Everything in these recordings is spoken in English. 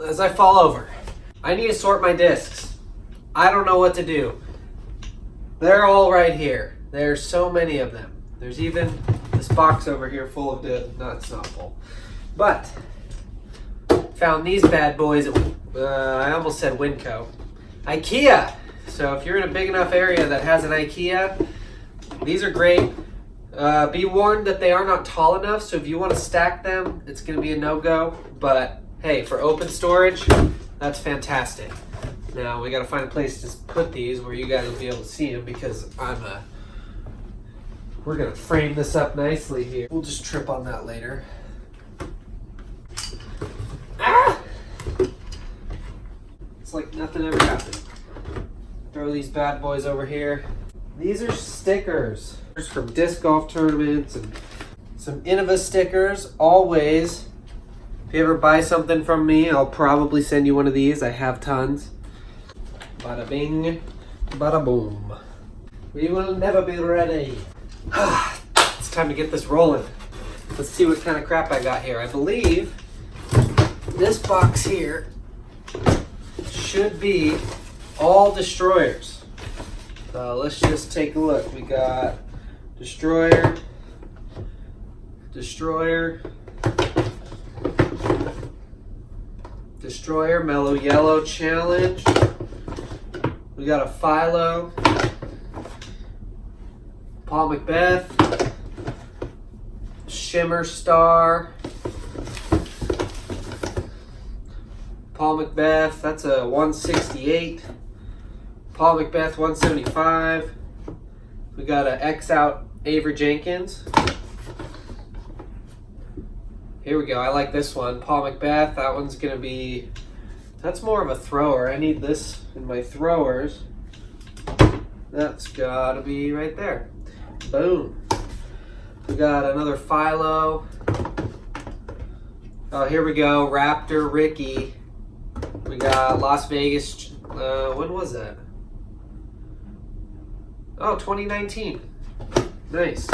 as I fall over. I need to sort my discs. I don't know what to do. They're all right here. There's so many of them. There's even this box over here full of it's not full. But found these bad boys at, I almost said Winco. IKEA. So if you're in a big enough area that has an IKEA, these are great. Be warned that they are not tall enough, so if you want to stack them, it's going to be a no-go. But hey, for open storage, that's fantastic. Now we got to find a place to put these where you guys will be able to see them, because we're going to frame this up nicely here. We'll just trip on that later. Ah! It's like nothing ever happened. Throw these bad boys over here. These are stickers from disc golf tournaments and some Innova stickers. Always, if you ever buy something from me, I'll probably send you one of these. I have tons. Bada bing, bada boom. We will never be ready. It's time to get this rolling. Let's see what kind of crap I got here. I believe this box here should be all destroyers. Let's just take a look. We got Destroyer, Mellow Yellow Challenge. We got a Philo, Paul Macbeth, Shimmer Star, Paul Macbeth, that's a 168. Paul Macbeth 175. We got a X out Avery Jenkins. Here we go. I like this one. Paul Macbeth. That one's going to be... That's more of a thrower. I need this in my throwers. That's got to be right there. Boom. We got another Philo. Oh, here we go. Raptor Ricky. We got Las Vegas. When was that? Oh, 2019. Nice.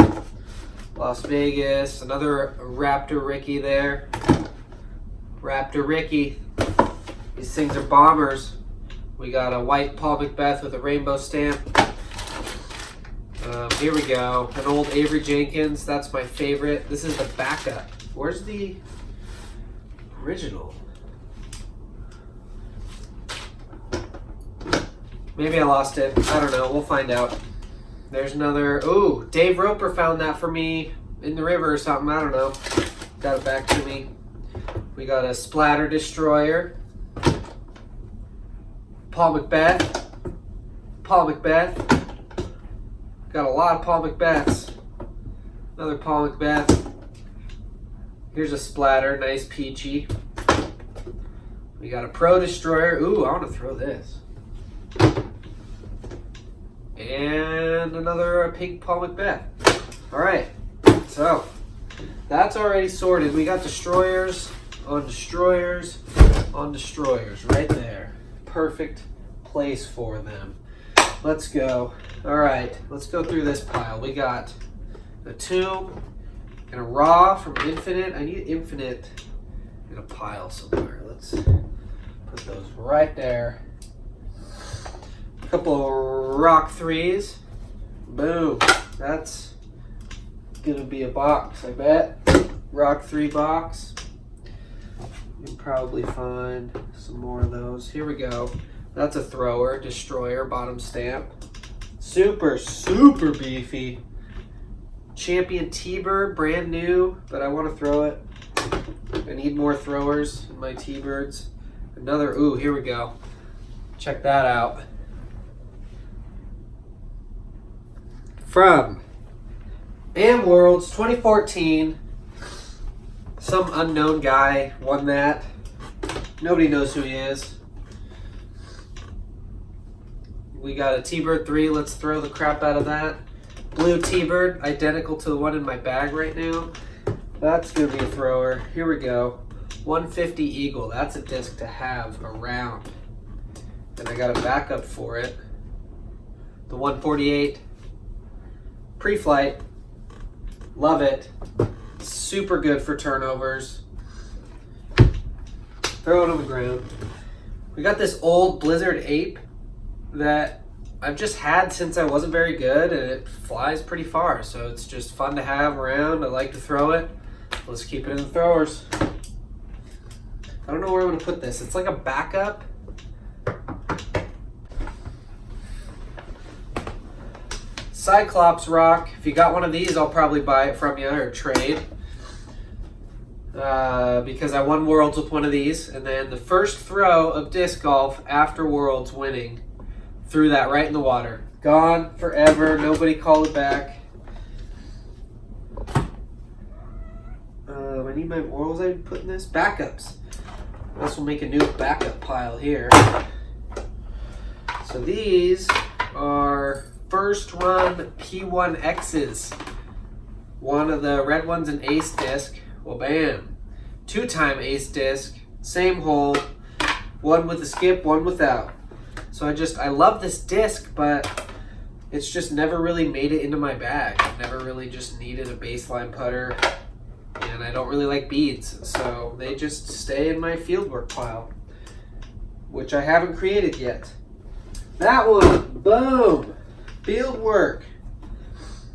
Las Vegas. Another Raptor Ricky there. Raptor Ricky. These things are bombers. We got a white Paul Macbeth with a rainbow stamp. Here we go. An old Avery Jenkins. That's my favorite. This is the backup. Where's the original? Maybe I lost it. I don't know. We'll find out. There's another. Ooh, Dave Roper found that for me in the river or something. I don't know. Got it back to me. We got a Splatter Destroyer. Paul Macbeth. Paul Macbeth. Got a lot of Paul Macbeths. Another Paul Macbeth. Here's a Splatter. Nice peachy. We got a Pro Destroyer. Ooh, I want to throw this. And another pink Paul Macbeth. All right, so that's already sorted. We got destroyers on destroyers on destroyers right there. Perfect place for them. Let's go. All right, let's go through this pile. We got a Tomb and a Raw from Infinite. I need Infinite in a pile somewhere. Let's put those right there. Couple of Rock 3s. Boom. That's gonna be a box, I bet. Rock 3 box. You can probably find some more of those. Here we go. That's a thrower, destroyer, bottom stamp. Super, super beefy. Champion T-Bird, brand new, but I want to throw it. I need more throwers in my T-Birds. Another, ooh, here we go. Check that out. From AM Worlds 2014, some unknown guy won that. Nobody knows who he is. We got a T-Bird 3. Let's throw the crap out of that. Blue T-Bird, identical to the one in my bag right now. That's going to be a thrower. Here we go. 150 Eagle. That's a disc to have around. And I got a backup for it. The 148. Pre-flight, love it. Super good for turnovers. throw it on the ground. We got this old Blizzard Ape that I've just had since I wasn't very good, and it flies pretty far, so it's just fun to have around. I like to throw it. Let's keep it in the throwers. I don't know where I'm going to put this. It's like a backup. Cyclops rock. If you got one of these, I'll probably buy it from you or trade. Because I won Worlds with one of these. And then the first throw of disc golf after Worlds winning, threw that right in the water. Gone forever. Nobody called it back. I need my, what was I putting this? Backups. This will make a new backup pile here. So these are first run P1Xs. One of the red ones an ace disc. Well, bam. 2-time ace disc. Same hole. One with a skip, one without. So I love this disc, but it's just never really made it into my bag. I've never really just needed a baseline putter. And I don't really like beads, so they just stay in my fieldwork pile, which I haven't created yet. That one, boom, fieldwork.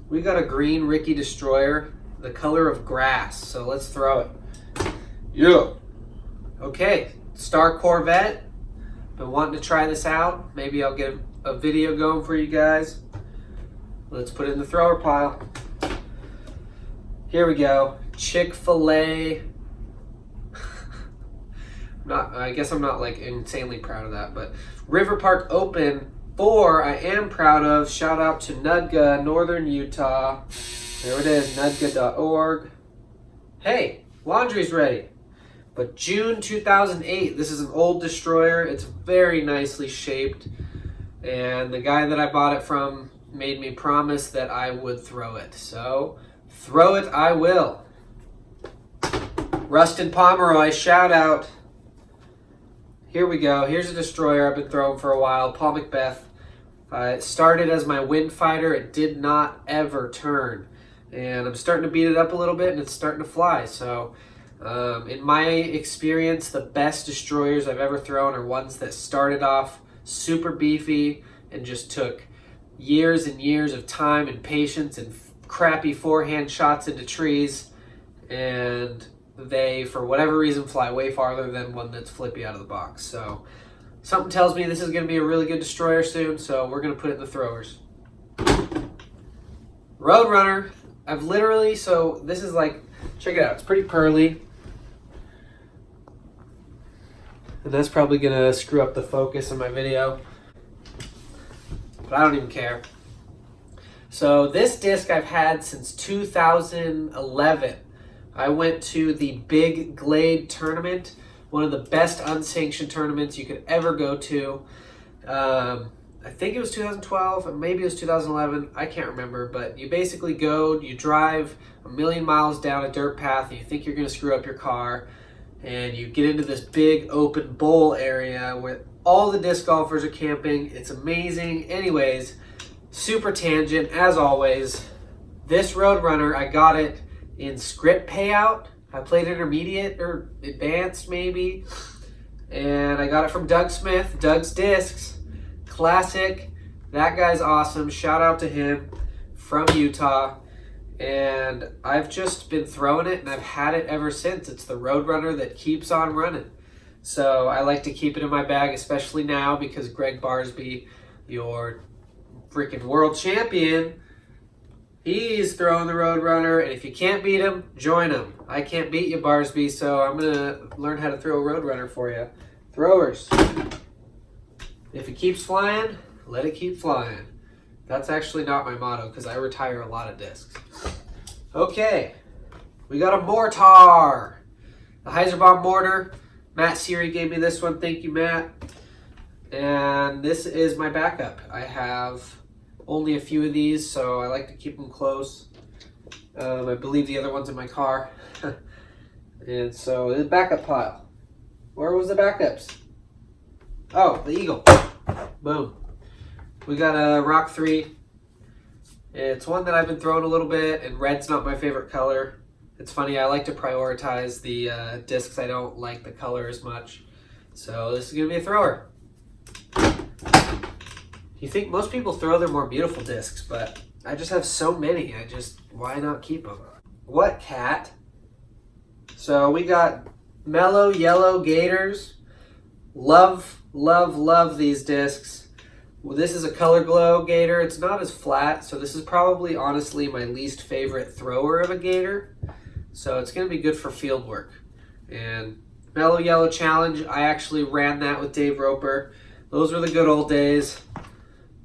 We got a green Ricky Destroyer, the color of grass, so let's throw it. Yeah. Okay, Star Corvette. Been wanting to try this out. Maybe I'll get a video going for you guys. Let's put it in the thrower pile. Here we go. Chick-fil-A. I guess I'm not like insanely proud of that, but River Park Open 4 I am proud of. Shout out to Nudga, Northern Utah. There it is, nudga.org. Hey, laundry's ready. But June 2008, this is an old destroyer. It's very nicely shaped. And the guy that I bought it from made me promise that I would throw it. So, throw it I will. Rustin Pomeroy, shout out. Here we go. Here's a destroyer I've been throwing for a while. Paul Macbeth. It started as my wind fighter. It did not ever turn. And I'm starting to beat it up a little bit, and it's starting to fly. So, in my experience, the best destroyers I've ever thrown are ones that started off super beefy and just took years and years of time and patience and crappy forehand shots into trees, and they, for whatever reason, fly way farther than one that's flippy out of the box. So something tells me this is going to be a really good destroyer soon, so we're going to put it in the throwers. Roadrunner. I've literally, so this is like, check it out, it's pretty pearly. And that's probably going to screw up the focus in my video, but I don't even care. So this disc I've had since 2011. I went to the Big Glade tournament, one of the best unsanctioned tournaments you could ever go to. I think it was 2012, maybe it was 2011, I can't remember, but you basically go, you drive a million miles down a dirt path, and you think you're going to screw up your car, and you get into this big open bowl area where all the disc golfers are camping. It's amazing. Anyways, super tangent, as always. This Roadrunner, I got it in script payout. I played intermediate or advanced maybe. And I got it from Doug Smith, Doug's Discs. Classic. That guy's awesome. Shout out to him from Utah. And I've just been throwing it, and I've had it ever since. It's the Roadrunner that keeps on running. So I like to keep it in my bag, especially now because Greg Barsby, your freaking world champion, he's throwing the Roadrunner, and if you can't beat him, join him. I can't beat you, Barsby, so I'm going to learn how to throw a Roadrunner for you. Throwers. If it keeps flying, let it keep flying. That's actually not my motto because I retire a lot of discs. Okay, we got a mortar. The Heiserbomb mortar. Matt Seary gave me this one. Thank you, Matt. And this is my backup. I have only a few of these, so I like to keep them close. I believe the other one's in my car. And so the backup pile. Where was the backups? Oh, the Eagle. Boom. We got a Rock 3. It's one that I've been throwing a little bit, and red's not my favorite color. It's funny, I like to prioritize the discs. I don't like the color as much. So this is going to be a thrower. You think most people throw their more beautiful discs, but I just have so many. Why not keep them? What cat? So we got mellow yellow gators. Love, love, love these discs. Well, this is a color glow gator. It's not as flat, so this is probably honestly my least favorite thrower of a gator. So it's going to be good for field work. And mellow yellow challenge, I actually ran that with Dave Roper. Those were the good old days.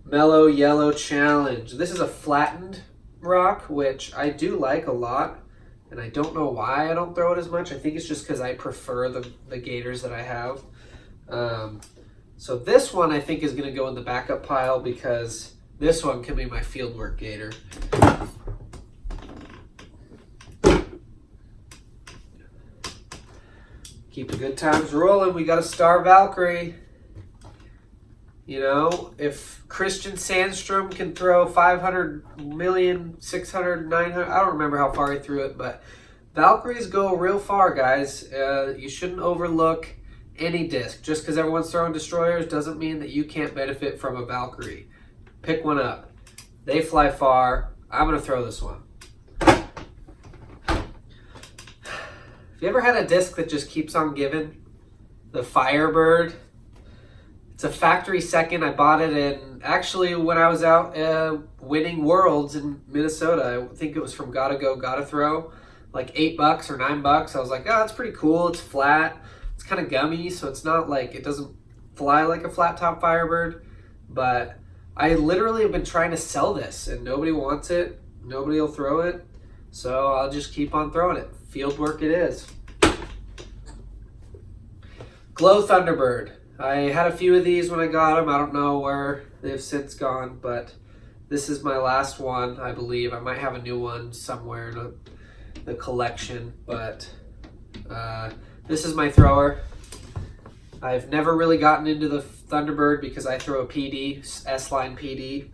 Mellow yellow challenge. This is a flattened rock, which I do like a lot. And I don't know why I don't throw it as much. I think it's just because I prefer the gators that I have. So this one I think is going to go in the backup pile because this one can be my fieldwork gator. Keep the good times rolling. We got a Star Valkyrie. You know, if Christian Sandstrom can throw 500 million, 600, 900, I don't remember how far he threw it, but Valkyries go real far, guys. You shouldn't overlook any disc. Just because everyone's throwing destroyers doesn't mean that you can't benefit from a Valkyrie. Pick one up. They fly far. I'm going to throw this one. Have you ever had a disc that just keeps on giving? The Firebird. It's a factory second. I bought it in, actually, when I was out winning Worlds in Minnesota. I think it was from Gotta Go, Gotta Throw. Like $8 or $9. I was like, oh, that's pretty cool. It's flat. It's kind of gummy, so it's not like, it doesn't fly like a flat top Firebird. But I literally have been trying to sell this, and nobody wants it. Nobody will throw it. So I'll just keep on throwing it. Field work it is. Glow Thunderbird. I had a few of these when I got them. I don't know where they've since gone, but this is my last one, I believe. I might have a new one somewhere in the collection, but this is my thrower. I've never really gotten into the Thunderbird because I throw a PD, S-line PD,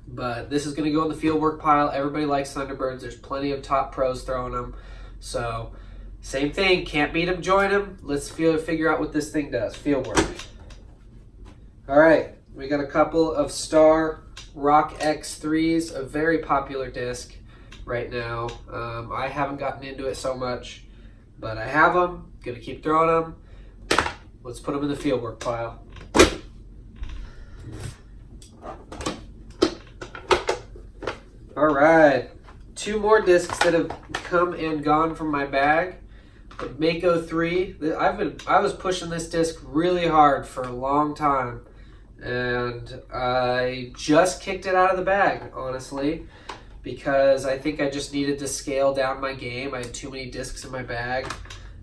but this is going to go in the fieldwork pile. Everybody likes Thunderbirds. There's plenty of top pros throwing them, so same thing, can't beat them, join them. Let's figure out what this thing does. Field work. All right, we got a couple of Star Rock X3s, a very popular disc right now. I haven't gotten into it so much, but I have them. Gonna keep throwing them. Let's put them in the field work pile. All right, two more discs that have come and gone from my bag. The Mako 3. I was pushing this disc really hard for a long time, and I just kicked it out of the bag, honestly, because I think I just needed to scale down my game. I had too many discs in my bag.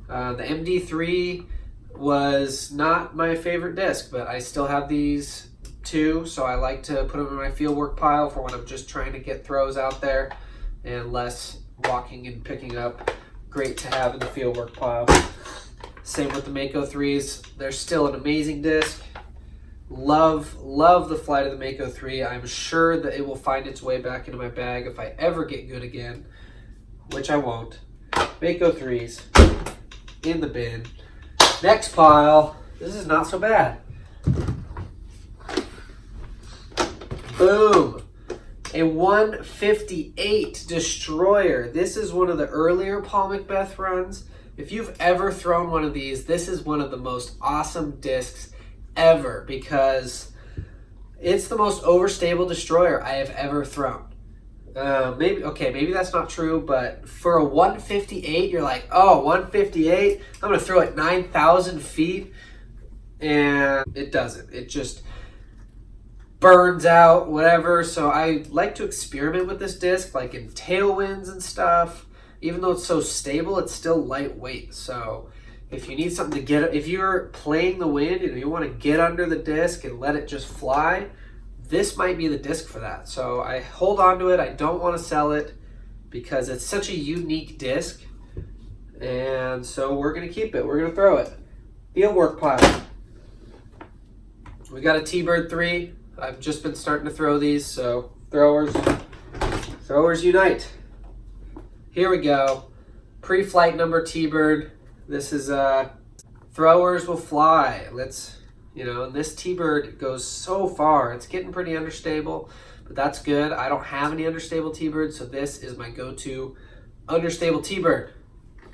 The MD3 was not my favorite disc, but I still have these two, so I like to put them in my fieldwork pile for when I'm just trying to get throws out there and less walking and picking up. Great to have in the fieldwork pile. Same with the Mako 3s. They're still an amazing disc. Love the flight of the Mako 3. I'm sure that it will find its way back into my bag if I ever get good again, which I won't. Mako 3s in the bin. Next pile. This is not so bad. Boom. A 158 Destroyer. This is one of the earlier Paul Macbeth runs. If you've ever thrown one of these, this is one of the most awesome discs ever because it's the most overstable destroyer I have ever thrown. Maybe that's not true, but for a 158, you're like, oh, 158? I'm going to throw it 9,000 feet. And it doesn't. It just burns out, whatever. So I like to experiment with this disc, like in tailwinds and stuff. Even though it's so stable, it's still lightweight. So if you need something to get, if you're playing the wind and you want to get under the disc and let it just fly, this might be the disc for that. So I hold on to it. I don't want to sell it because it's such a unique disc. And so we're going to keep it. We're going to throw it. Fieldwork pile. We got a T-Bird 3. I've just been starting to throw these, so throwers unite. Here we go. Pre-flight number T-Bird. This is Throwers Will Fly. And this T-Bird goes so far. It's getting pretty understable, but that's good. I don't have any understable T-Birds, so this is my go-to understable T-Bird.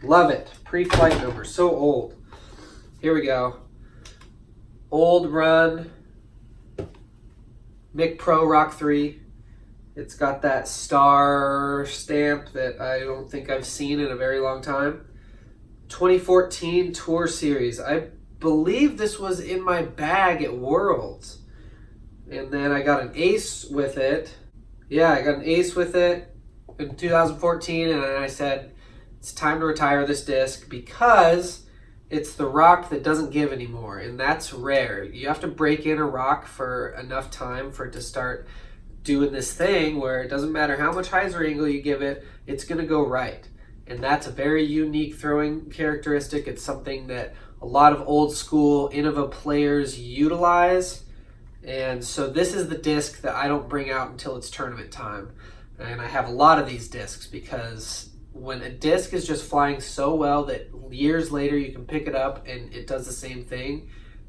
Love it. Pre-flight number, so old. Here we go. Old run Mick Pro Rock 3. It's got that star stamp that I don't think I've seen in a very long time. 2014 Tour Series. I believe this was in my bag at Worlds. And then I got an ace with it. Yeah, I got an ace with it in 2014, and then I said, it's time to retire this disc because it's the rock that doesn't give anymore, and that's rare. You have to break in a rock for enough time for it to start doing this thing where it doesn't matter how much hyzer angle you give it, it's going to go right. And that's a very unique throwing characteristic. It's something that a lot of old school Innova players utilize. And so this is the disc that I don't bring out until it's tournament time. And I have a lot of these discs because when a disc is just flying so well that years later you can pick it up and it does the same thing,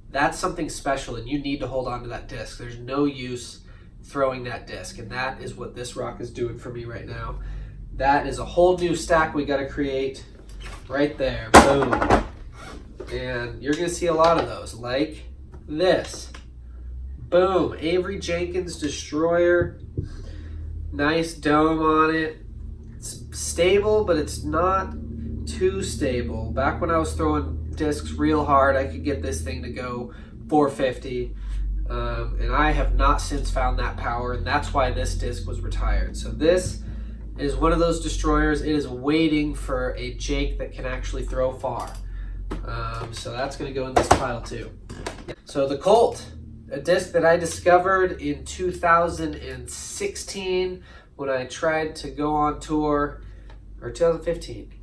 that's something special, and you need to hold on to that disc. There's no use throwing that disc, and that is what this rock is doing for me right now. That is a whole new stack we got to create right there. Boom. And you're going to see a lot of those like this. Boom. Avery Jenkins Destroyer. Nice dome on it. It's stable, but it's not too stable. Back when I was throwing discs real hard, I could get this thing to go 450. And I have not since found that power, and that's why this disc was retired. So this is one of those destroyers. It is waiting for a Jake that can actually throw far. So that's going to go in this pile too. So the Colt, a disc that I discovered in 2016 when I tried to go on tour, or 2015.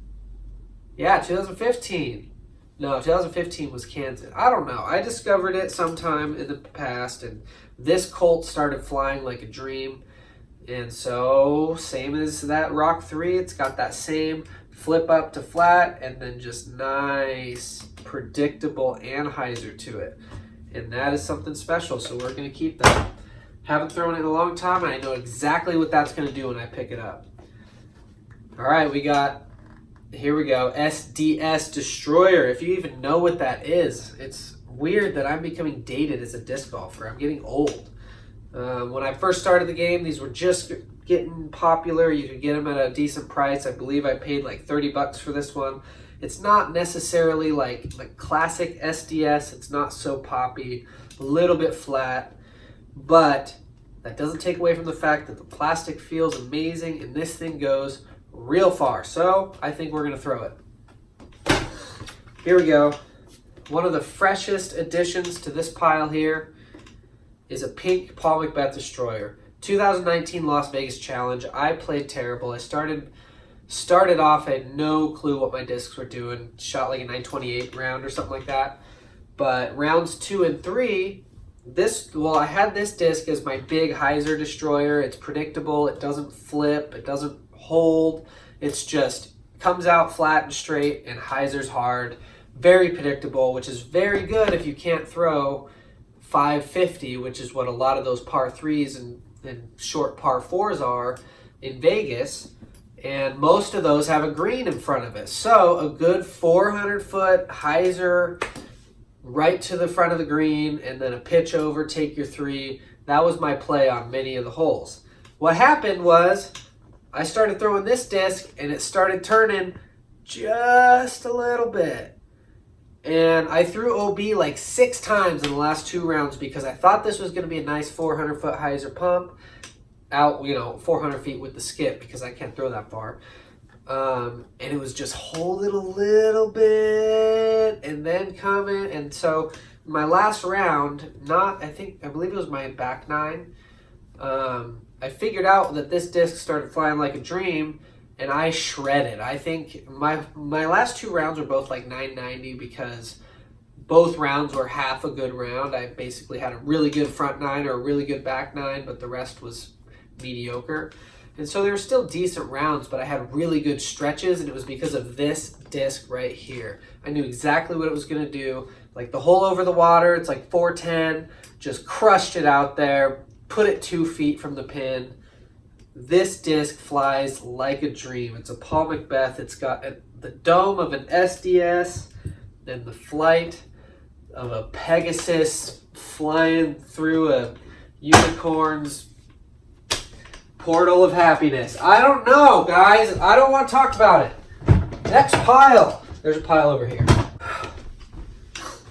Yeah, 2015. No, 2015 was Kansas. I don't know. I discovered it sometime in the past, and this Colt started flying like a dream. And so, same as that Rock 3, it's got that same flip up to flat, and then just nice, predictable anhyzer to it. And that is something special, so we're going to keep that. Haven't thrown it in a long time, and I know exactly what that's going to do when I pick it up. All right, here we go, SDS Destroyer. If you even know what that is, it's weird that I'm becoming dated as a disc golfer. I'm getting old. When I first started the game, these were just getting popular. You could get them at a decent price. I believe I paid like 30 bucks for this one. It's not necessarily like classic SDS. It's not so poppy, a little bit flat, but that doesn't take away from the fact that the plastic feels amazing and this thing goes real far. So I think we're gonna throw it. Here we go. One of the freshest additions to this pile here is a pink Paul Macbeth Destroyer. 2019 Las Vegas Challenge. I played terrible. I started off, I had no clue what my discs were doing. Shot like a 928 round or something like that. But rounds 2 and 3, I had this disc as my big hyzer destroyer. It's predictable. It doesn't flip. It doesn't hold. It's just comes out flat and straight and hyzer's hard. Very predictable, which is very good if you can't throw 550, which is what a lot of those par 3s and short par 4s are in Vegas. And most of those have a green in front of it. So a good 400-foot hyzer right to the front of the green, and then a pitch over, take your 3. That was my play on many of the holes. What happened was I started throwing this disc, and it started turning just a little bit. And I threw OB like 6 times in the last 2 rounds because I thought this was going to be a nice 400-foot hyzer pump out, 400 feet with the skip because I can't throw that far. And it was just hold it a little bit and then come in. And so my last round, I believe it was my back 9. I figured out that this disc started flying like a dream, and I shredded. I think my last 2 rounds were both like 990 because both rounds were half a good round. I basically had a really good front 9 or a really good back 9, but the rest was mediocre. And so they were still decent rounds, but I had really good stretches, and it was because of this disc right here. I knew exactly what it was gonna do. Like the hole over the water, it's like 410, just crushed it out there, put it 2 feet from the pin. This disc flies like a dream. It's a Paul Macbeth. It's got the dome of an SDS and the flight of a Pegasus flying through a unicorn's portal of happiness. I don't know, guys. I don't want to talk about it. Next pile. There's a pile over here.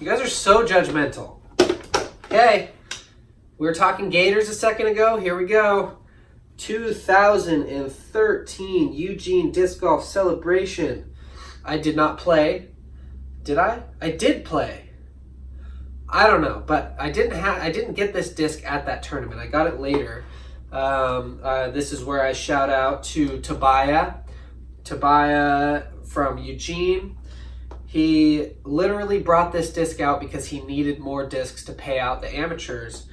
You guys are so judgmental. Okay. We were talking Gators a second ago. Here we go. 2013 Eugene Disc Golf Celebration. I did not play. Did I? I did play. I don't know, but I didn't get this disc at that tournament. I got it later. This is where I shout out to Tobiah from Eugene. He literally brought this disc out because he needed more discs to pay out the amateurs.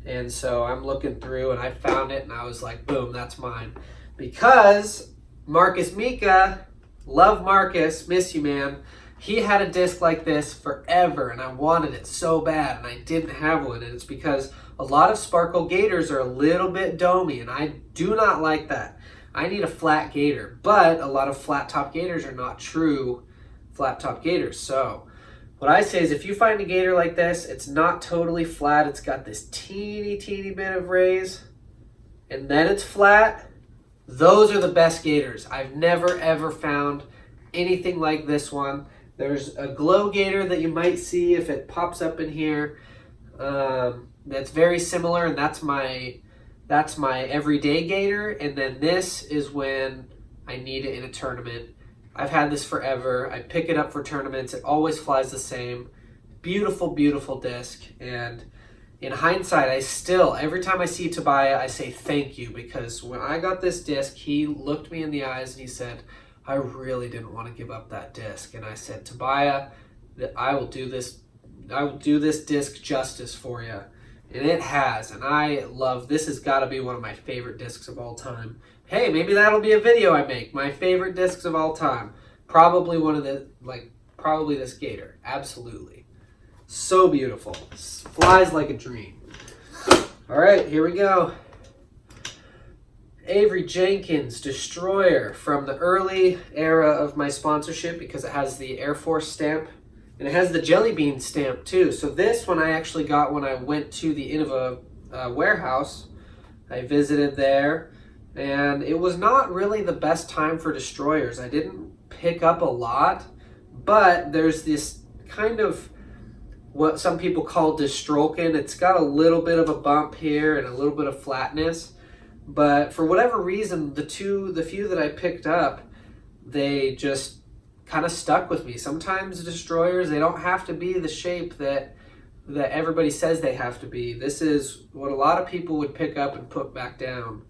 And so I'm looking through and I found it and I was like, boom, that's mine. Because Marcus Mika, love Marcus, miss you, man. He had a disc like this forever and I wanted it so bad and I didn't have one. And it's because a lot of Sparkle Gators are a little bit domey and I do not like that. I need a flat gator, but a lot of flat top gators are not true flat top gators. So what I say is if you find a gator like this, it's not totally flat. It's got this teeny bit of raise and then it's flat. Those are the best gators. I've never ever found anything like this one. There's a glow gator that you might see if it pops up in here. That's very similar, and that's my everyday gator. And then this is when I need it in a tournament. I've had this forever. I pick it up for tournaments. It always flies the same. Beautiful, beautiful disc. And in hindsight, every time I see Tobiah, I say thank you, because when I got this disc, he looked me in the eyes and he said, I really didn't want to give up that disc. And I said, Tobiah, that I will do this disc justice for you. And it has. And I love, this has got to be one of my favorite discs of all time. Hey, maybe that'll be a video I make. My favorite discs of all time. Probably probably this gator. Absolutely. So beautiful. Flies like a dream. All right, here we go. Avery Jenkins Destroyer from the early era of my sponsorship, because it has the Air Force stamp and it has the Jelly Bean stamp too. So this one I actually got when I went to the Innova warehouse. I visited there and it was not really the best time for Destroyers. I didn't pick up a lot, but there's this kind of what some people call Destroken. It's got a little bit of a bump here and a little bit of flatness. But for whatever reason, the few that I picked up, they just kind of stuck with me. Sometimes Destroyers, they don't have to be the shape that everybody says they have to be. This is what a lot of people would pick up and put back down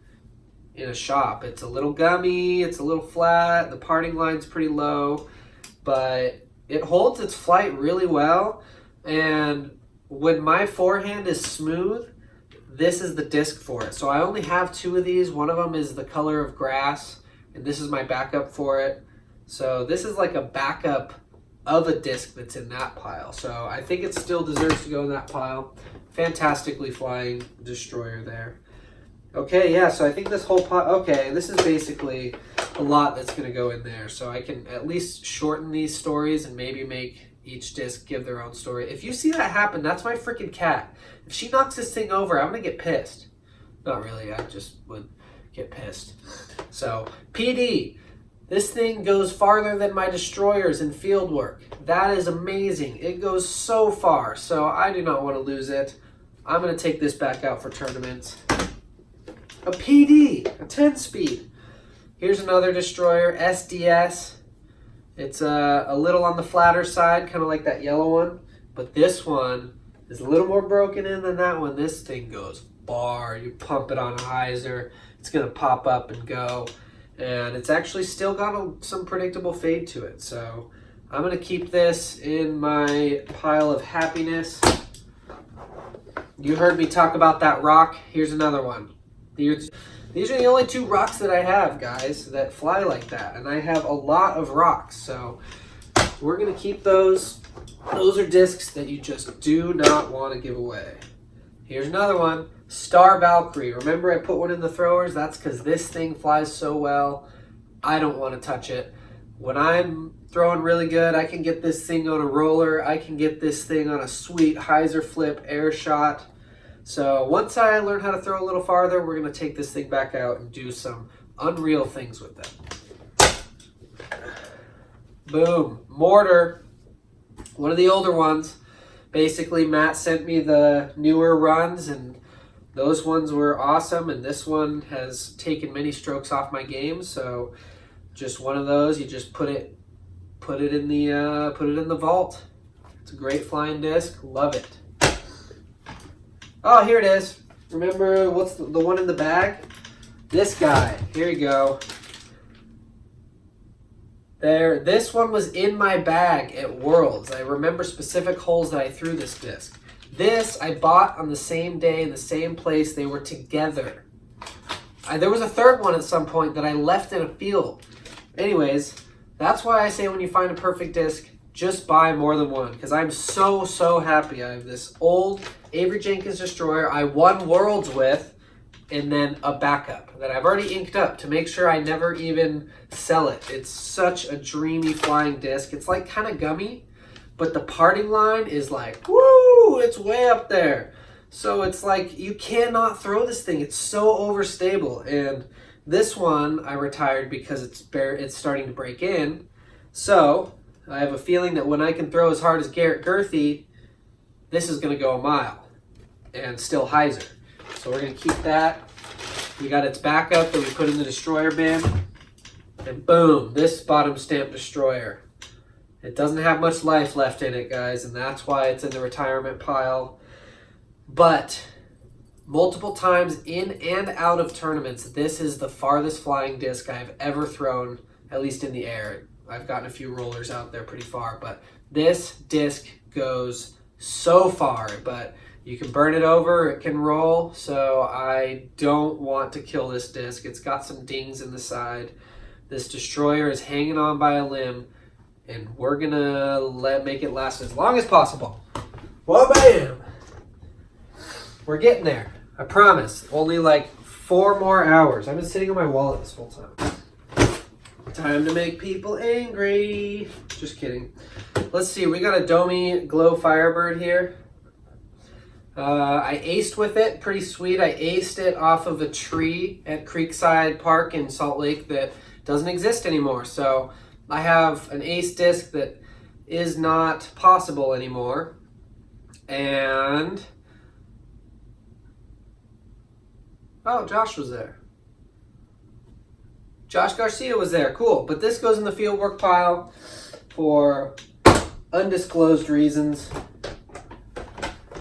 in a shop. It's a little gummy, it's a little flat, the parting line's pretty low, but it holds its flight really well. And when my forehand is smooth, this is the disc for it. So I only have 2 of these. One of them is the color of grass, and this is my backup for it. So this is like a backup of a disc that's in that pile. So I think it still deserves to go in that pile. Fantastically flying Destroyer there. Okay, yeah, so I think this whole pile, okay, this is basically a lot that's gonna go in there. So I can at least shorten these stories and maybe make each disc give their own story. If you see that happen, that's my freaking cat. If she knocks this thing over, I'm gonna get pissed. Not really, I just would get pissed. So, PD. This thing goes farther than my Destroyers in field work. That is amazing. It goes so far, so I do not want to lose it. I'm gonna take this back out for tournaments. A PD, a 10-speed. Here's another Destroyer, SDS. It's a little on the flatter side, kind of like that yellow one. But this one is a little more broken in than that one. This thing goes far. You pump it on a hyzer, it's going to pop up and go. And it's actually still got some predictable fade to it. So I'm going to keep this in my pile of happiness. You heard me talk about that rock. Here's another one. These are the only 2 rocks that I have, guys, that fly like that. And I have a lot of rocks, so we're going to keep those. Those are discs that you just do not want to give away. Here's another one, Star Valkyrie. Remember I put one in the throwers? That's because this thing flies so well, I don't want to touch it. When I'm throwing really good, I can get this thing on a roller. I can get this thing on a sweet hyzer flip air shot. So once I learn how to throw a little farther, we're going to take this thing back out and do some unreal things with it. Boom. Mortar. One of the older ones. Basically, Matt sent me the newer runs, and those ones were awesome. And this one has taken many strokes off my game. So just one of those. You just put it in the vault. It's a great flying disc. Love it. Oh, here it is. Remember what's the one in the bag? This guy. Here you go. There. This one was in my bag at Worlds. I remember specific holes that I threw this disc. This I bought on the same day in the same place. They were together. There was a third one at some point that I left in a field. Anyways, that's why I say when you find a perfect disc, just buy more than one. Because I'm so happy. I have this old Avery Jenkins Destroyer I won Worlds with, and then a backup that I've already inked up to make sure I never even sell it. It's such a dreamy flying disc. It's like kind of gummy, but the parting line is like, woo, it's way up there. So it's like you cannot throw this thing. It's so overstable. And this one I retired because it's starting to break in. So I have a feeling that when I can throw as hard as Garrett Gurthie, this is going to go a mile and still hyzer. So we're going to keep that. We got its backup that we put in the destroyer bin. And boom, this bottom stamp destroyer. It doesn't have much life left in it, guys, and that's why it's in the retirement pile. But multiple times in and out of tournaments, this is the farthest flying disc I've ever thrown, at least in the air. I've gotten a few rollers out there pretty far, but this disc goes so far, but you can burn it over, it can roll, so I don't want to kill this disc. It's got some dings in the side. This destroyer is hanging on by a limb, and we're gonna make it last as long as possible. Well, bam! We're getting there. I promise. Only like 4 more hours. I've been sitting on my wallet this whole time. Time to make people angry. Just kidding. Let's see. We got a Domi Glow Firebird here. I aced with it. Pretty sweet. I aced it off of a tree at Creekside Park in Salt Lake that doesn't exist anymore. So I have an ace disc that is not possible anymore. And oh, Josh was there. Josh Garcia was there. Cool. But this goes in the fieldwork pile for undisclosed reasons.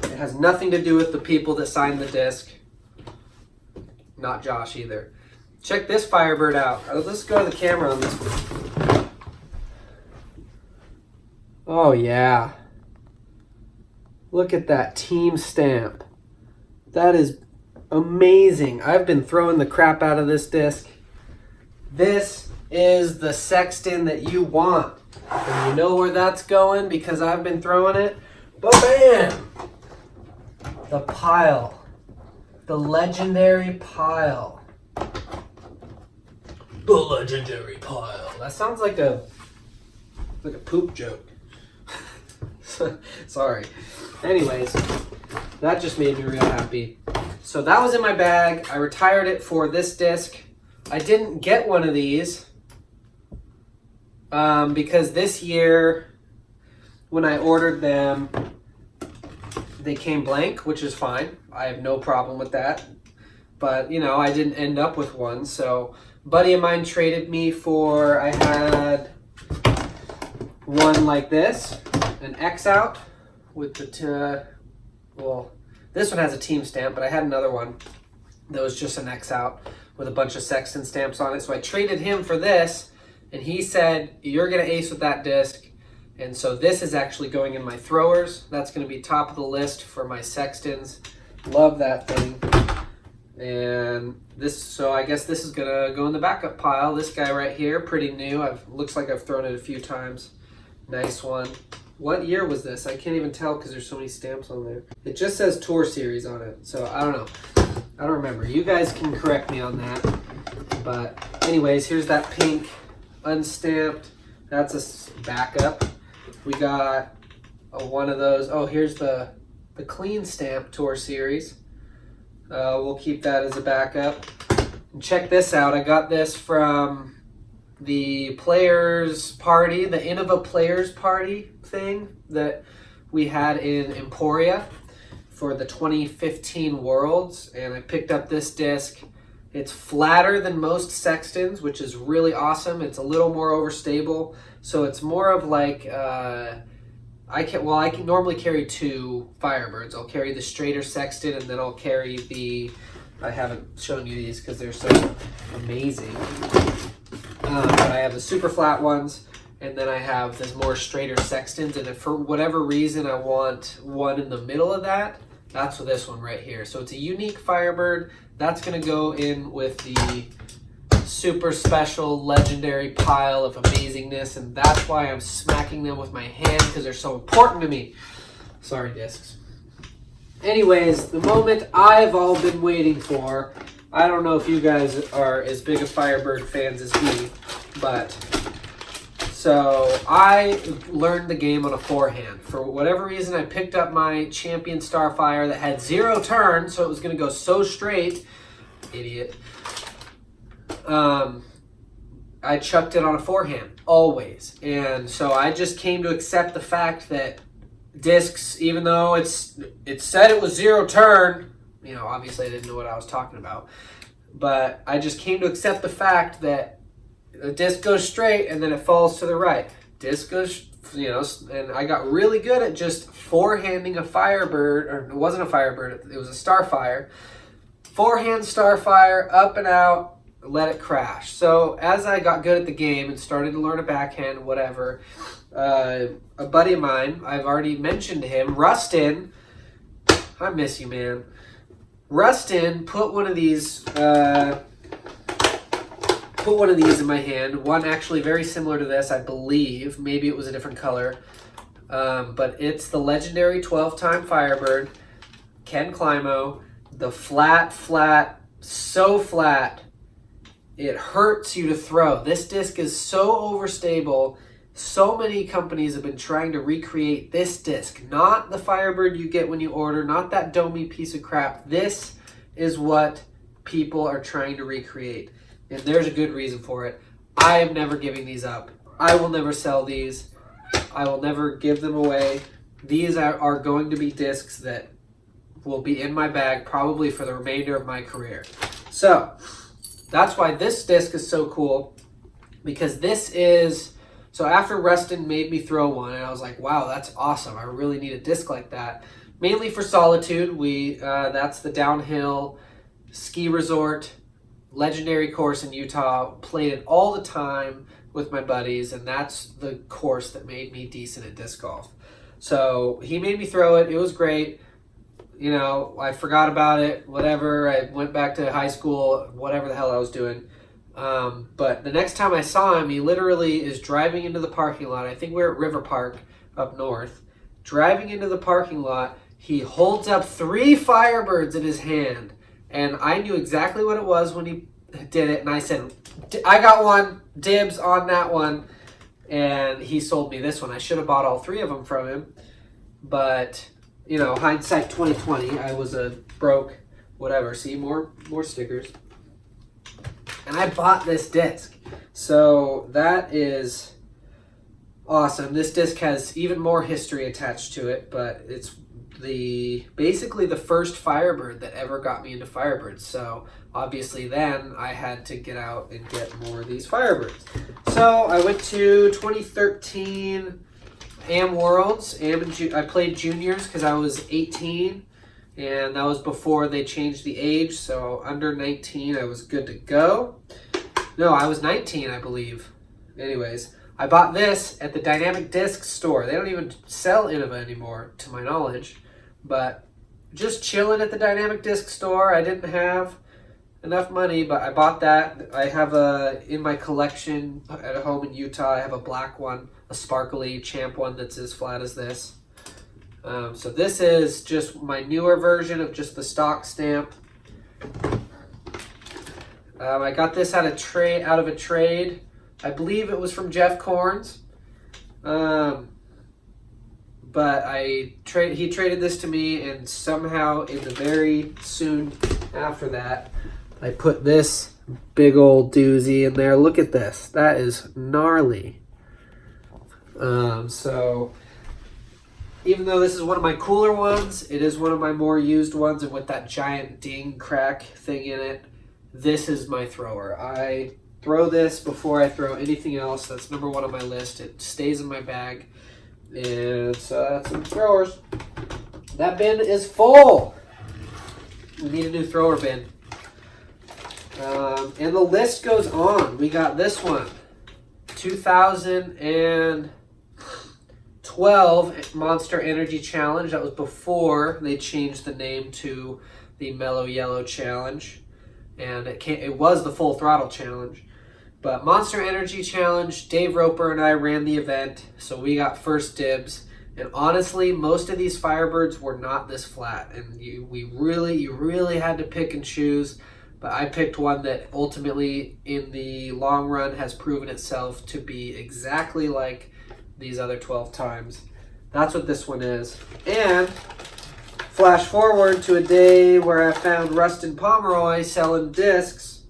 It has nothing to do with the people that signed the disc. Not Josh either. Check this Firebird out. Let's go to the camera on this one. Oh, yeah. Look at that team stamp. That is amazing. I've been throwing the crap out of this disc. This is the Sexton that you want. And you know where that's going because I've been throwing it. Ba-bam! The pile. The legendary pile. The legendary pile. That sounds like a poop joke. Sorry. Anyways, that just made me real happy. So that was in my bag. I retired it for this disc. I didn't get one of these because this year when I ordered them, they came blank, which is fine. I have no problem with that. But, you know, I didn't end up with one. So a buddy of mine traded me for, I had one like this, an X out with the, well, this one has a team stamp, but I had another one that was just an X out with a bunch of Sexton stamps on it. So I traded him for this, and he said, you're going to ace with that disc. And so this is actually going in my throwers. That's going to be top of the list for my Sextons. Love that thing. And this, so I guess this is gonna go in the backup pile. This guy right here, pretty new. Looks like I've thrown it a few times. Nice one. What year was this? I can't even tell because there's so many stamps on there. It just says Tour Series on it, so I don't know. I don't remember. You guys can correct me on that. But anyways, here's that pink unstamped. That's a backup. We got one of those. Oh, here's the clean stamp Tour Series. We'll keep that as a backup. And check this out. I got this from the Players Party, the Innova Players Party thing that we had in Emporia for the 2015 Worlds. And I picked up this disc. It's flatter than most sextants, which is really awesome. It's a little more overstable. So it's more of like, I can normally carry two Firebirds. I'll carry the straighter sextant, and then I'll carry I haven't shown you these because they're so amazing. But I have the super flat ones, and then I have this more straighter sextants. And if for whatever reason I want one in the middle of that, that's with this one right here. So it's a unique Firebird. That's going to go in with the super special legendary pile of amazingness, and that's why I'm smacking them with my hand, because they're so important to me. Sorry, discs. Anyways, the moment I've all been waiting for. I don't know if you guys are as big of Firebird fans as me, but so I learned the game on a forehand. For whatever reason, I picked up my Champion Starfire that had 0 turn, so it was going to go so straight. Idiot. I chucked it on a forehand, always. And so I just came to accept the fact that discs, even though it said it was 0 turn, you know, obviously I didn't know what I was talking about, but I just came to accept the fact that the disc goes straight and then it falls to the right. Disc goes, you know, and I got really good at just forehanding a Firebird, or it wasn't a Firebird, it was a Starfire. Forehand Starfire, up and out, let it crash. So as I got good at the game and started to learn a backhand, whatever, a buddy of mine, I've already mentioned him, Rustin, I miss you, man. Rustin put one of these in my hand. One actually very similar to this, I believe. Maybe it was a different color. But it's the legendary 12-time Firebird, Ken Climo. The flat, so flat, it hurts you to throw. This disc is so overstable. So many companies have been trying to recreate this disc. Not the Firebird you get when you order, not that domey piece of crap. This is what people are trying to recreate. And there's a good reason for it. I am never giving these up. I will never sell these. I will never give them away. These are going to be discs that will be in my bag probably for the remainder of my career. So that's why this disc is so cool, because this is, so after Rustin made me throw one and I was like, wow, that's awesome. I really need a disc like that. Mainly for Solitude. That's the downhill ski resort, legendary course in Utah. Played it all the time with my buddies, and that's the course that made me decent at disc golf. So he made me throw it. It was great. You know, I forgot about it, whatever. I went back to high school, whatever the hell I was doing. But the next time I saw him, he literally is driving into the parking lot. I think we're at River Park up north. Driving into the parking lot, he holds up 3 Firebirds in his hand. And I knew exactly what it was when he did it. And I said, I got one, dibs on that one. And he sold me this one. I should have bought all 3 of them from him. But, you know, hindsight 2020, I was a broke, whatever. See, more stickers. And I bought this disc. So that is awesome. This disc has even more history attached to it, but it's basically the first Firebird that ever got me into Firebirds. So obviously then I had to get out and get more of these Firebirds. So I went to 2013 Am Worlds. I played juniors because I was 18, and that was before they changed the age. So under 19 I was good to go. No, I was 19, I believe. Anyways, I bought this at the Dynamic Disc store. They don't even sell Innova anymore, to my knowledge. But just chilling at the Dynamic Disc store. I didn't have enough money, but I bought that. I have in my collection at home in Utah, I have a black one, a sparkly champ one that's as flat as this. So this is just my newer version of just the stock stamp. I got this out of a trade. I believe it was from Jeff Korns. But he traded this to me, and somehow in the very soon after that, I put this big old doozy in there. Look at this. That is gnarly. So even though this is one of my cooler ones, it is one of my more used ones, and with that giant ding crack thing in it, this is my thrower. I throw this before I throw anything else. That's number one on my list. It stays in my bag. And so that's some throwers. That bin is full. We need a new thrower bin. And the list goes on. We got this one. 2012 Monster Energy Challenge. That was before they changed the name to the Mellow Yellow Challenge. And it was the Full Throttle Challenge. But Monster Energy Challenge, Dave Roper and I ran the event, so we got first dibs. And honestly, most of these Firebirds were not this flat, and you really had to pick and choose. But I picked one that ultimately, in the long run, has proven itself to be exactly like these other 12 times. That's what this one is. And flash forward to a day where I found Rustin Pomeroy selling discs.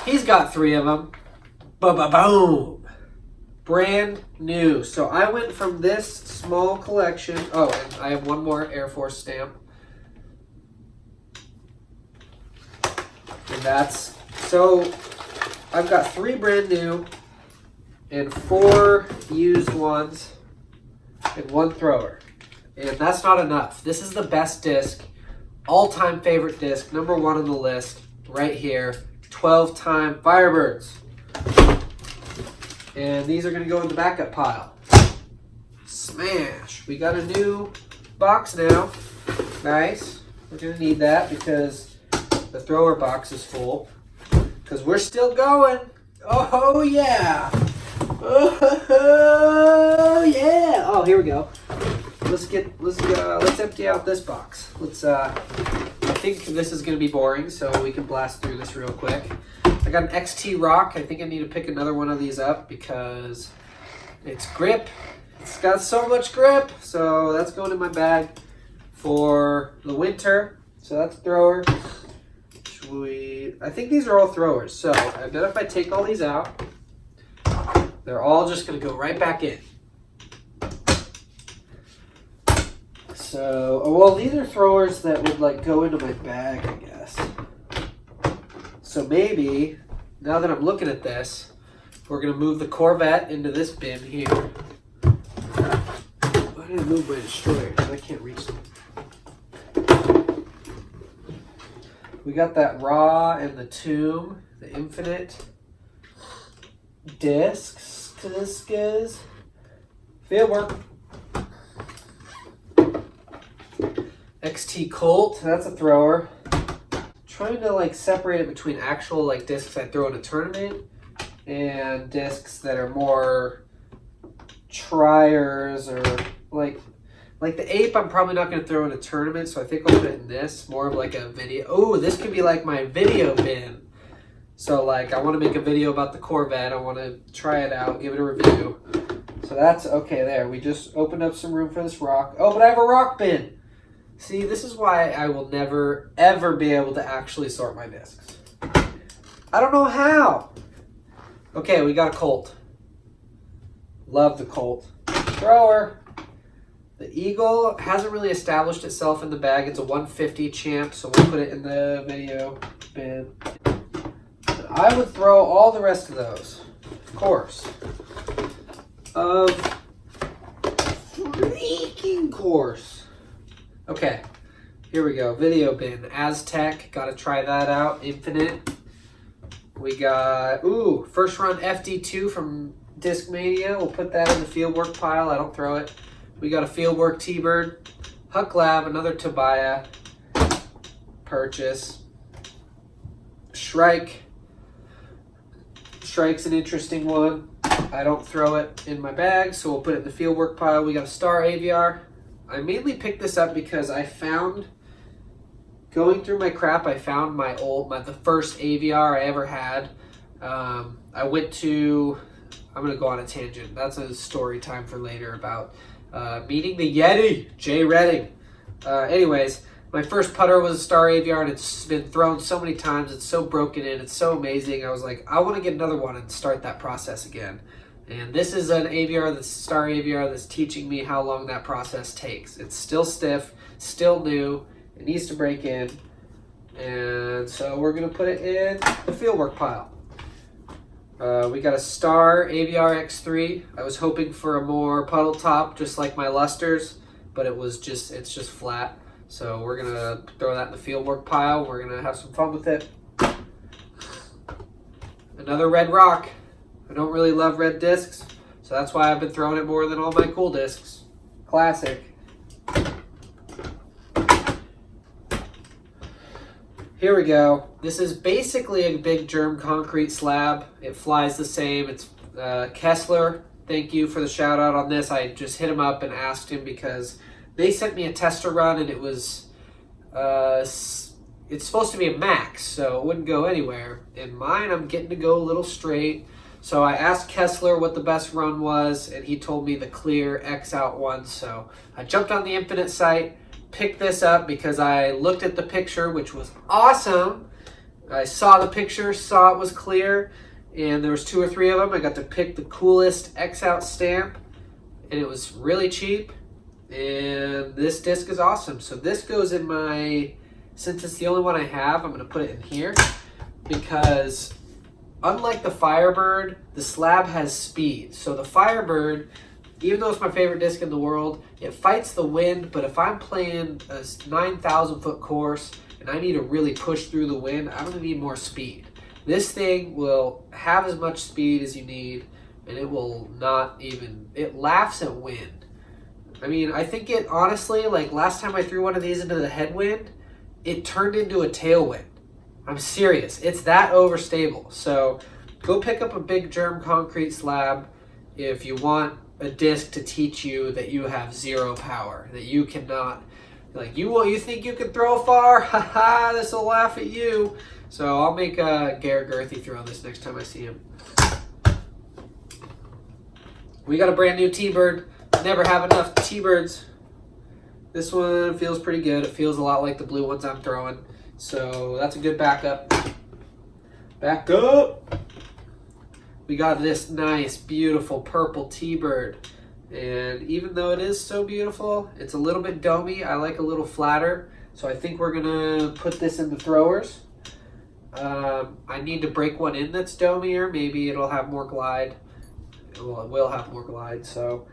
He's got 3 of them. Boom. Brand new. So I went from this small collection. Oh, and I have one more Air Force stamp. And that's, so I've got 3 brand new and 4 used ones and 1 thrower. And that's not enough. This is the best disc, all-time favorite disc, number 1 on the list, right here. 12-time Firebirds. And these are going to go in the backup pile. Smash. We got a new box now. Nice. We're going to need that because the thrower box is full. Because we're still going. Oh, yeah. Oh, yeah. Oh, here we go. Let's empty out this box. I think this is going to be boring, so we can blast through this real quick. I got an XT Rock. I think I need to pick another one of these up because it's grip. It's got so much grip, so that's going in my bag for the winter. So that's a thrower. I think these are all throwers. So I bet if I take all these out, they're all just going to go right back in. So, well, these are throwers that would like go into my bag, I guess. So maybe, now that I'm looking at this, we're going to move the Corvette into this bin here. I didn't move my destroyers. I can't reach them. We got that Raw and the Tomb, the Infinite discs. Field work. XT Colt, that's a thrower. Trying to like separate it between actual like discs I throw in a tournament and discs that are more triers or like the Ape I'm probably not going to throw in a tournament, so I think I'll put it in this, more of like a video. Oh, this could be like my video bin. So like I want to make a video about the Corvette. I want to try it out, give it a review. So that's okay there. We just opened up some room for this rock. Oh, but I have a rock bin. See, this is why I will never, ever be able to actually sort my discs. I don't know how. Okay, we got a Colt. Love the Colt. Thrower. The Eagle hasn't really established itself in the bag. It's a 150 champ, so we'll put it in the video bin. I would throw all the rest of those, of course. Freaking course. Okay, here we go. Video bin. Aztec. Got to try that out. Infinite. We got, first run FD2 from Discmania. We'll put that in the fieldwork pile. I don't throw it. We got a fieldwork T-Bird. Huck Lab, another Tobiah purchase. Shrike. Shrike's an interesting one. I don't throw it in my bag, so we'll put it in the fieldwork pile. We got a Star AVR. I mainly picked this up because I found, going through my crap, I found the first AVR I ever had. I went to, I'm going to go on a tangent. That's a story time for later about meeting the Yeti, Jay Redding. Anyways, my first putter was a Star AVR, and it's been thrown so many times. It's so broken in. It's so amazing. I was like, I want to get another one and start that process again. And this is an AVR, the Star AVR, that's teaching me how long that process takes. It's still stiff, still new. It needs to break in. And so we're going to put it in the fieldwork pile. We got a Star AVR X3. I was hoping for a more puddle top, just like my Lusters, but it's just flat. So we're going to throw that in the fieldwork pile. We're going to have some fun with it. Another red rock. I don't really love red discs, so that's why I've been throwing it more than all my cool discs. Classic. Here we go. This is basically a big germ concrete slab. It flies the same. It's Kessler. Thank you for the shout out on this. I just hit him up and asked him because they sent me a tester run, and it was, it's supposed to be a max, so it wouldn't go anywhere. In mine, I'm getting to go a little straight. So I asked Kessler what the best run was, and he told me the clear X out one. So I jumped on the Infinite site, picked this up because I looked at the picture, which was awesome. I saw the picture, saw it was clear, and there was 2 or 3 of them. I got to pick the coolest X out stamp, and it was really cheap. And this disc is awesome. So this goes in my, since it's the only one I have, I'm going to put it in here because unlike the Firebird, the slab has speed. So the Firebird, even though it's my favorite disc in the world, it fights the wind, but if I'm playing a 9,000 foot course and I need to really push through the wind, I'm going to need more speed. This thing will have as much speed as you need, and it will not even, it laughs at wind. I mean, I think it honestly, like last time I threw one of these into the headwind, it turned into a tailwind. I'm serious. It's that overstable. So go pick up a big germ concrete slab if you want a disc to teach you that you have zero power, that you cannot, like you think you can throw far? Haha, this will laugh at you. So I'll make Garrett Gerthy throw this next time I see him. We got a brand new T-Bird. Never have enough T-Birds. This one feels pretty good. It feels a lot like the blue ones I'm throwing. So that's a good backup. Back up. We got this nice, beautiful purple T-Bird. And even though it is so beautiful, it's a little bit domey. I like a little flatter. So I think we're going to put this in the throwers. I need to break one in that's domier. Maybe it'll have more glide. Well, it will have more glide. So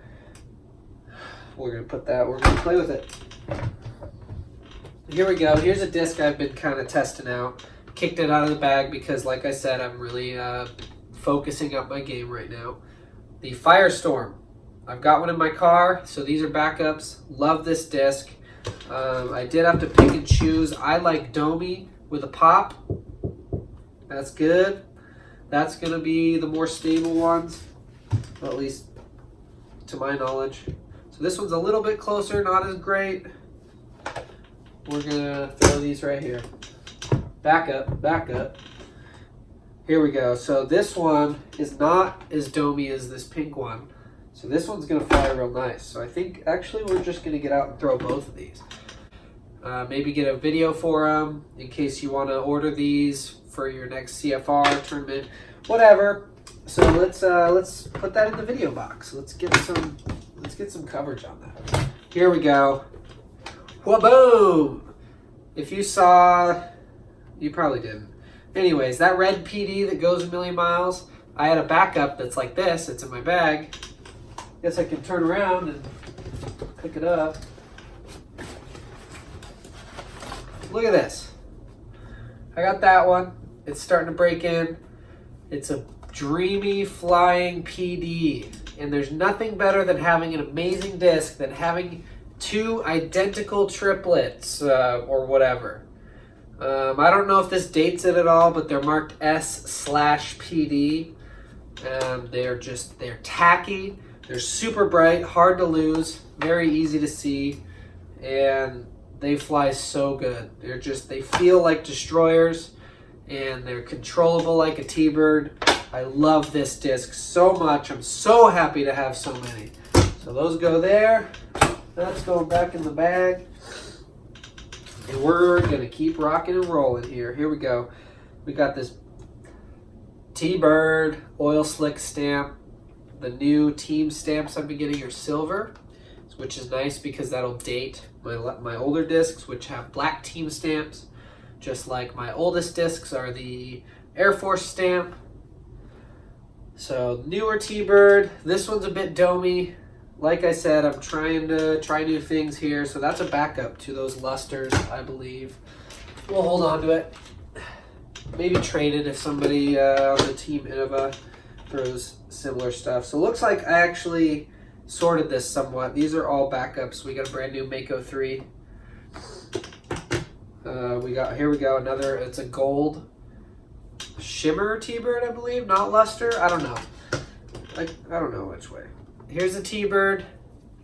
we're going to put that, we're going to play with it. Here we go. Here's a disc I've been kind of testing out. Kicked it out of the bag because, like I said, I'm really focusing up my game right now. The Firestorm. I've got one in my car, so these are backups. Love this disc. I did have to pick and choose. I like Domi with a pop. That's good. That's going to be the more stable ones, at least to my knowledge. So this one's a little bit closer, not as great. We're gonna throw these right here. Back up, back up. Here we go. So this one is not as domey as this pink one. So this one's gonna fly real nice. So I think actually we're just gonna get out and throw both of these. Maybe get a video for them in case you wanna order these for your next CFR tournament, whatever. So let's put that in the video box. Let's get some coverage on that. Here we go. Wha-boom! If you saw, you probably didn't. Anyways, that red PD that goes a million miles, I had a backup that's like this. It's in my bag. Guess I can turn around and pick it up. Look at this. I got that one. It's starting to break in. It's a dreamy flying PD. And there's nothing better than having an amazing disc than having two identical triplets or whatever. I don't know if this dates it at all, but they're marked S/PD. They're tacky. They're super bright, hard to lose, very easy to see, and they fly so good. They feel like destroyers, and they're controllable like a T-bird. I love this disc so much. I'm so happy to have so many. So those go there. That's going back in the bag. And we're gonna keep rocking and rolling here. Here we go. We got this T-bird oil slick stamp. The new team stamps I've been getting are silver, which is nice because that'll date my older discs, which have black team stamps, just like my oldest discs are the Air Force stamp. So newer T-bird. This one's a bit domey. Like I said, I'm trying to try new things here, so that's a backup to those lusters, I believe. We'll hold on to it. Maybe trade it if somebody on the Team Innova throws similar stuff. So it looks like I actually sorted this somewhat. These are all backups. We got a brand new Mako 3. Here we go, another, it's a gold shimmer T-bird, I believe, not luster. I don't know. I don't know which way. Here's a T-bird,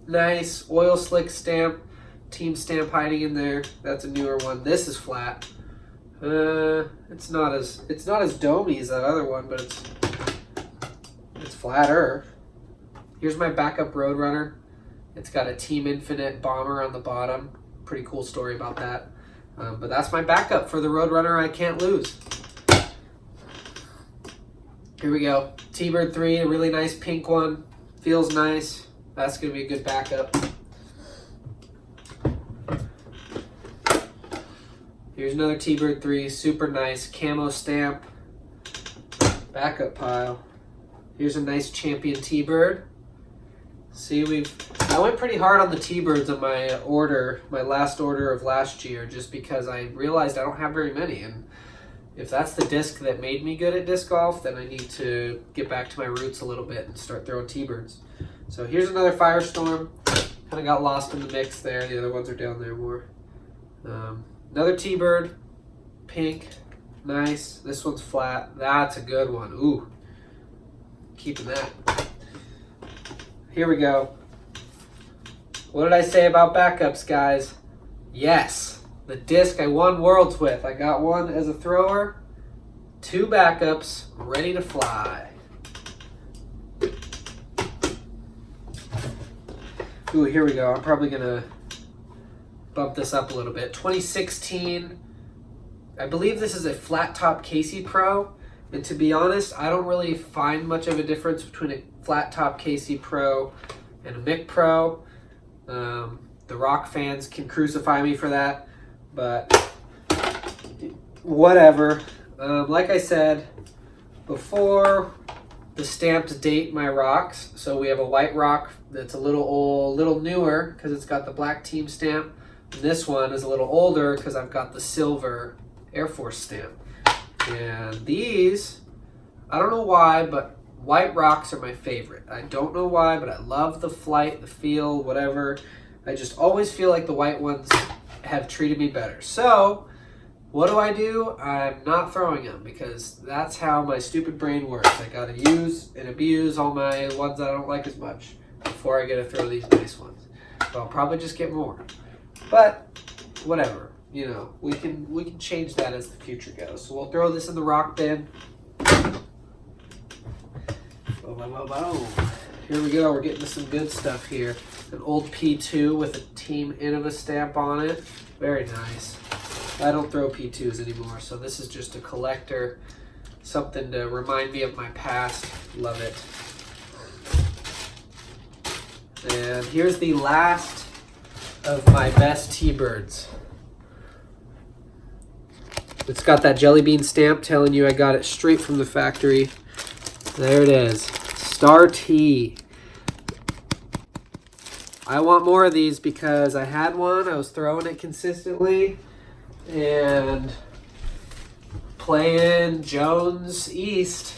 nice oil slick stamp, team stamp hiding in there. That's a newer one. This is flat. It's not as domey as that other one, but it's flatter. Here's my backup Roadrunner. It's got a Team Infinite bomber on the bottom. Pretty cool story about that. But that's my backup for the Roadrunner I can't lose. Here we go. T-bird 3, a really nice pink one. Feels nice. That's going to be a good backup. Here's another T-bird 3, super nice camo stamp. Backup pile. Here's a nice Champion T-bird. See, I went pretty hard on the T-birds on my last order of last year, just because I realized I don't have very many, and if that's the disc that made me good at disc golf, then I need to get back to my roots a little bit and start throwing T-birds. So here's another Firestorm. Kind of got lost in the mix there. The other ones are down there more. Another T-bird, pink, nice. This one's flat. That's a good one. Ooh, keeping that. Here we go. What did I say about backups, guys? Yes, the disc I won Worlds with. I got one as a thrower, 2 backups, ready to fly. Ooh, here we go. I'm probably gonna bump this up a little bit. 2016, I believe this is a flat top Casey Pro. And to be honest, I don't really find much of a difference between a flat top Casey Pro and a Mick Pro. The rock fans can crucify me for that, but whatever. Like I said before, the stamps date my rocks. So we have a white rock that's a little newer because it's got the black team stamp. And this one is a little older because I've got the silver Air Force stamp. And these, I don't know why, but white rocks are my favorite. I don't know why, but I love the flight, the feel, whatever. I just always feel like the white ones have treated me better. So what do? I'm not throwing them because that's how my stupid brain works. I gotta use and abuse all my ones that I don't like as much before I get to throw these nice ones. So I'll probably just get more. But whatever. You know, we can change that as the future goes. So we'll throw this in the rock bin. Here we go. We're getting to some good stuff here. An old P2 with a Team Innova stamp on it. Very nice. I don't throw P2s anymore, so this is just a collector. Something to remind me of my past. Love it. And here's the last of my best T-birds. It's got that jelly bean stamp telling you I got it straight from the factory. There it is. Star T. I want more of these because I had one. I was throwing it consistently. And playing Jones East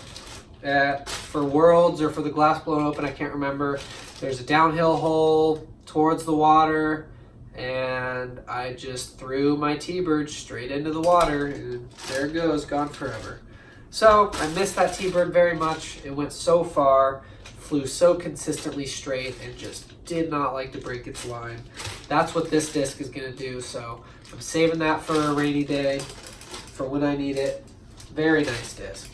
for Worlds or for the Glass Blown Open, I can't remember. There's a downhill hole towards the water. and I just threw my T-Bird straight into the water, and there it goes, gone forever. So I missed that T-Bird very much. It went so far, flew so consistently straight, and just did not like to break its line. That's what this disc is gonna do, so I'm saving that for a rainy day, for when I need it. Very nice disc.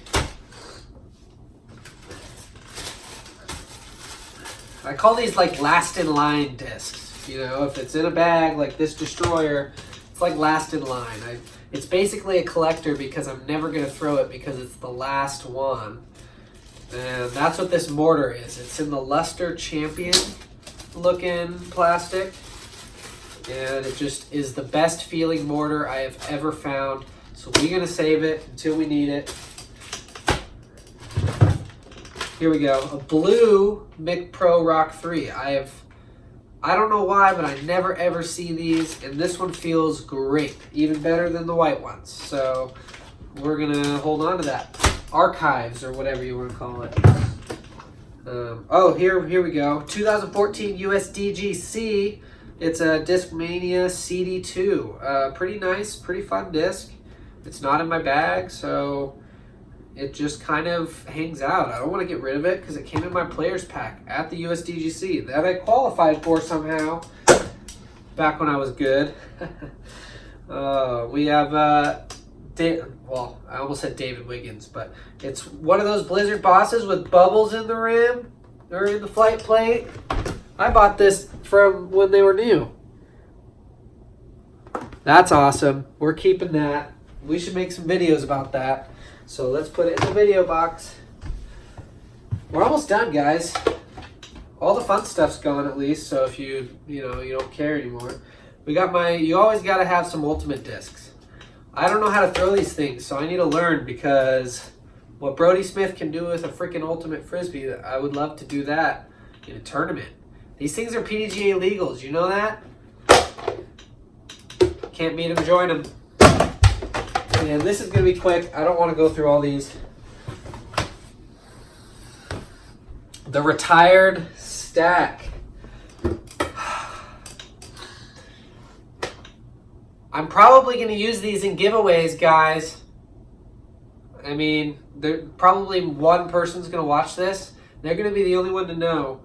I call these like last in line discs. You know, if it's in a bag like this Destroyer, it's like last in line. It's basically a collector because I'm never going to throw it because it's the last one. And that's what this mortar is. It's in the Luster Champion looking plastic. And it just is the best feeling mortar I have ever found. So we're going to save it until we need it. Here we go. A blue Mic Pro Rock 3. I don't know why, but I never ever see these, and this one feels great, even better than the white ones. So we're gonna hold on to that. Archives, or whatever you want to call it. Oh, here we go. 2014 USDGC. It's a Discmania CD2. Pretty nice, pretty fun disc. It's not in my bag, so it just kind of hangs out. I don't want to get rid of it because it came in my players pack at the USDGC that I qualified for somehow back when I was good. We have, well, I almost said David Wiggins, but it's one of those Blizzard bosses with bubbles in the rim or in the flight plate. I bought this from when they were new. That's awesome. We're keeping that. We should make some videos about that. So let's put it in the video box. We're almost done, guys. All the fun stuff's gone at least, so if you don't care anymore. We got you always gotta have some ultimate discs. I don't know how to throw these things, so I need to learn, because what Brody Smith can do with a freaking ultimate frisbee, I would love to do that in a tournament. These things are PDGA legals, you know that? Can't beat them, join them. And this is going to be quick. I don't want to go through all these. The retired stack. I'm probably going to use these in giveaways, guys. I mean, probably one person's going to watch this. They're going to be the only one to know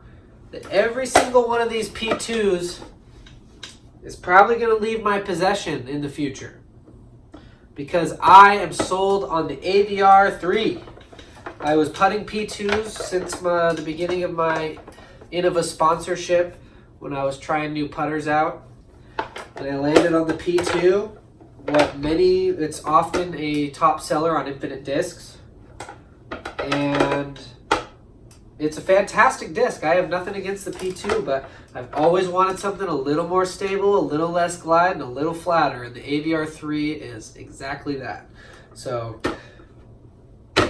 that every single one of these P2s is probably going to leave my possession in the future, because I am sold on the AVR 3. I was putting P2s since the beginning of my Innova sponsorship when I was trying new putters out. And I landed on the P2. It's often a top seller on Infinite Discs. And it's a fantastic disc. I have nothing against the P2, but I've always wanted something a little more stable, a little less glide, and a little flatter. And the AVR 3 is exactly that. So,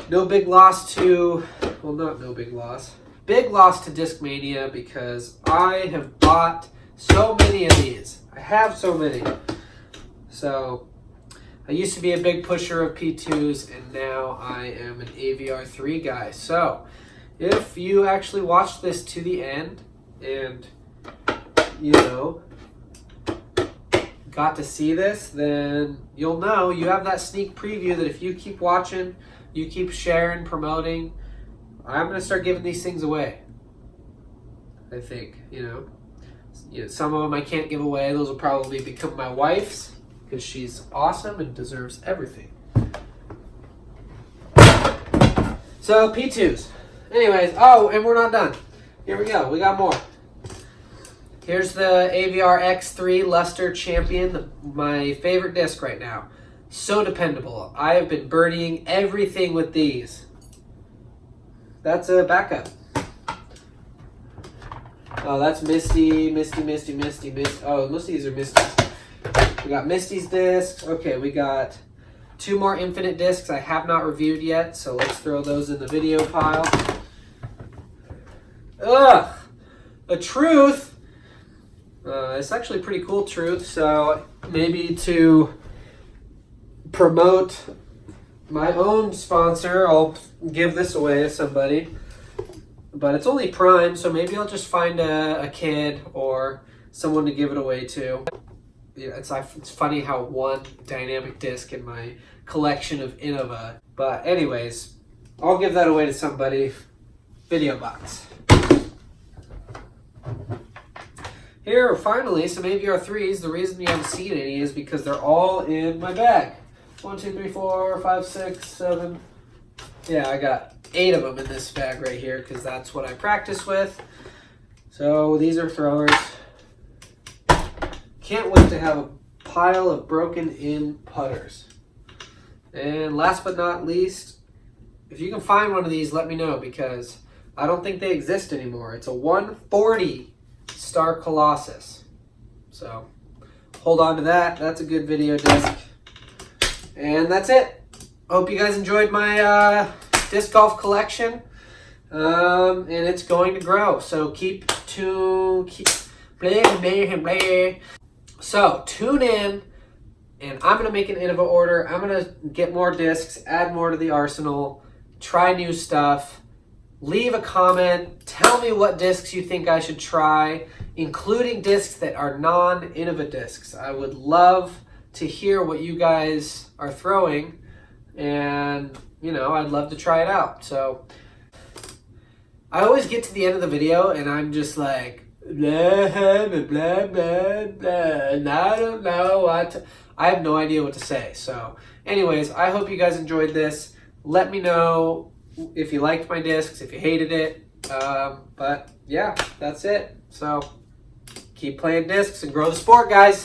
no big loss to, well, not no big loss. Big loss to Discmania, because I have bought so many of these. I have so many. So, I used to be a big pusher of P2s, and now I am an AVR 3 guy. So, if you actually watched this to the end and, got to see this, then you'll know you have that sneak preview that if you keep watching, you keep sharing, promoting, I'm going to start giving these things away. I think, some of them I can't give away. Those will probably become my wife's, because she's awesome and deserves everything. So, P2s. Anyways, oh, and we're not done. Here we go. We got more. Here's the AVR X3 Luster Champion, my favorite disc right now. So dependable. I have been birdieing everything with these. That's a backup. Oh, that's Misty. Oh, most of these are Misty's. We got Misty's discs. Okay, we got 2 more Infinite discs I have not reviewed yet, so let's throw those in the video pile. Ugh! A Truth! It's actually a pretty cool Truth, so maybe to promote my own sponsor, I'll give this away to somebody. But it's only Prime, so maybe I'll just find a kid or someone to give it away to. Yeah, it's funny how one dynamic disc in my collection of Innova. But anyways, I'll give that away to somebody. Video box. Here, finally, some AVR3s. The reason you haven't seen any is because they're all in my bag. 1, 2, 3, 4, 5, 6, 7. Yeah, I got 8 of them in this bag right here because that's what I practice with. So these are throwers. Can't wait to have a pile of broken in putters. And last but not least, if you can find one of these, let me know because I don't think they exist anymore. It's a 140 Star Colossus. So hold on to that. That's a good video disc. And that's it. Hope you guys enjoyed my disc golf collection. And it's going to grow. So keep play. So tune in, and I'm going to make an Innova order. I'm going to get more discs, add more to the arsenal, try new stuff. Leave a comment. Tell me what discs you think I should try, including discs that are non-Innova discs. I would love to hear what you guys are throwing, and, you know, I'd love to try it out. So I always get to the end of the video, and I'm just like, blah, blah, blah, blah, blah, and I don't know what I have no idea what to say. So anyways, I hope you guys enjoyed this. Let me know if you liked my discs, if you hated it. But yeah, that's it. So keep playing discs and grow the sport, guys.